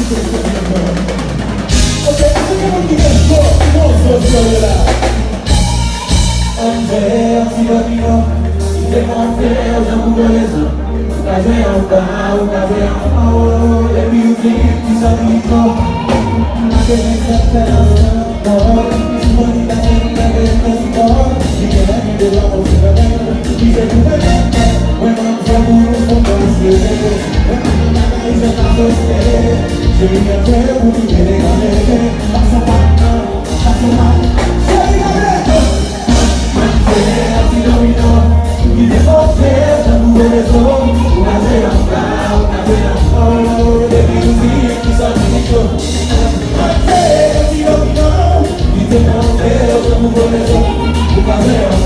Angel, si domino, si te confío, no puedo eso. Ocasión, ocasión, le music, mis amigos. Que me desesperanza, no, su bonita gente que es no. Y que la gente la música de dice tu bebé, bueno, seguro con más que bueno, nada y se pasó si me atrevo, muy bien, pasa mal, soy gabriel. Si dominó y te confieso tu corazón, una cena, de music, mis amigos. Si dominó y te confieso tu corazón, una cena,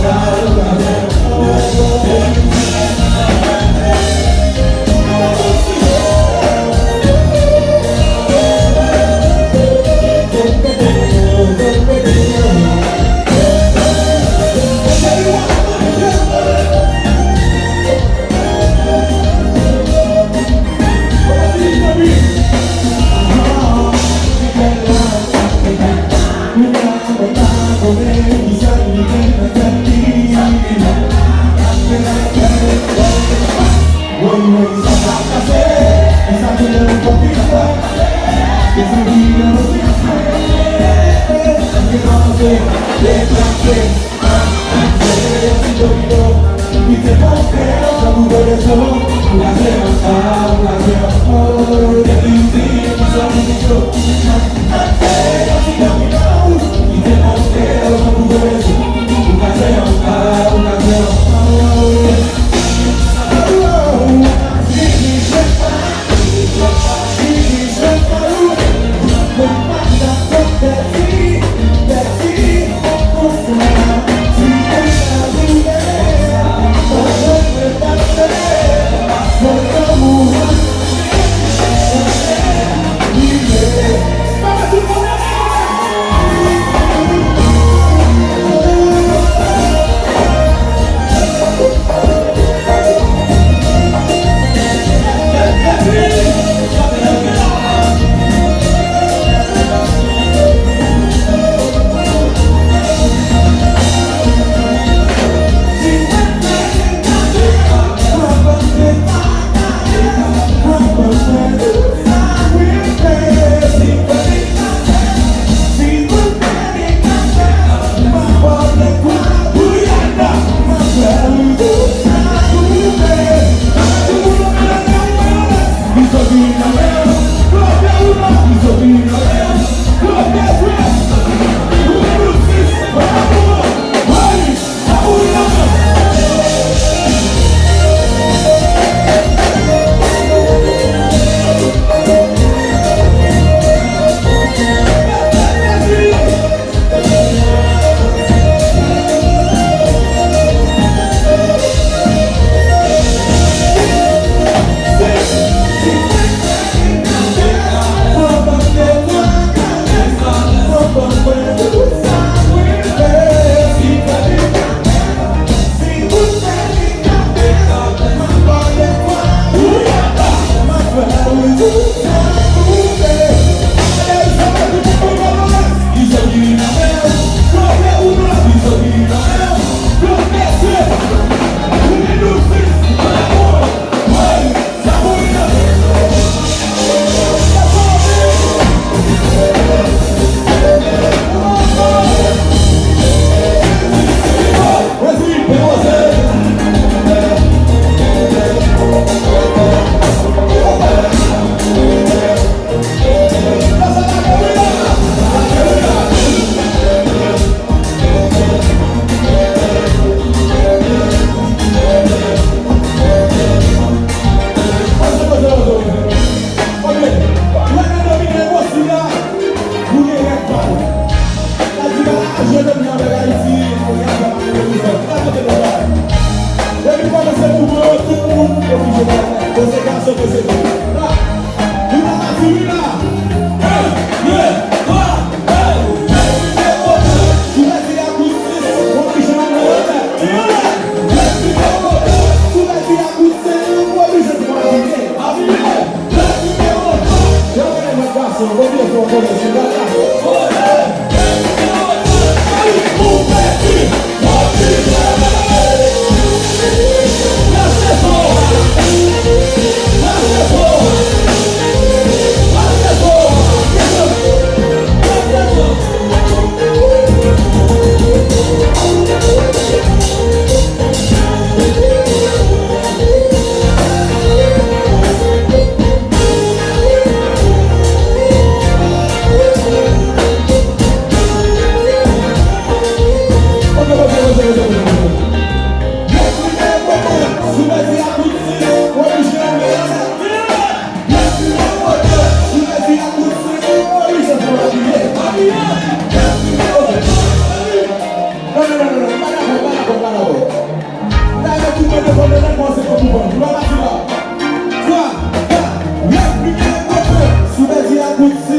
Good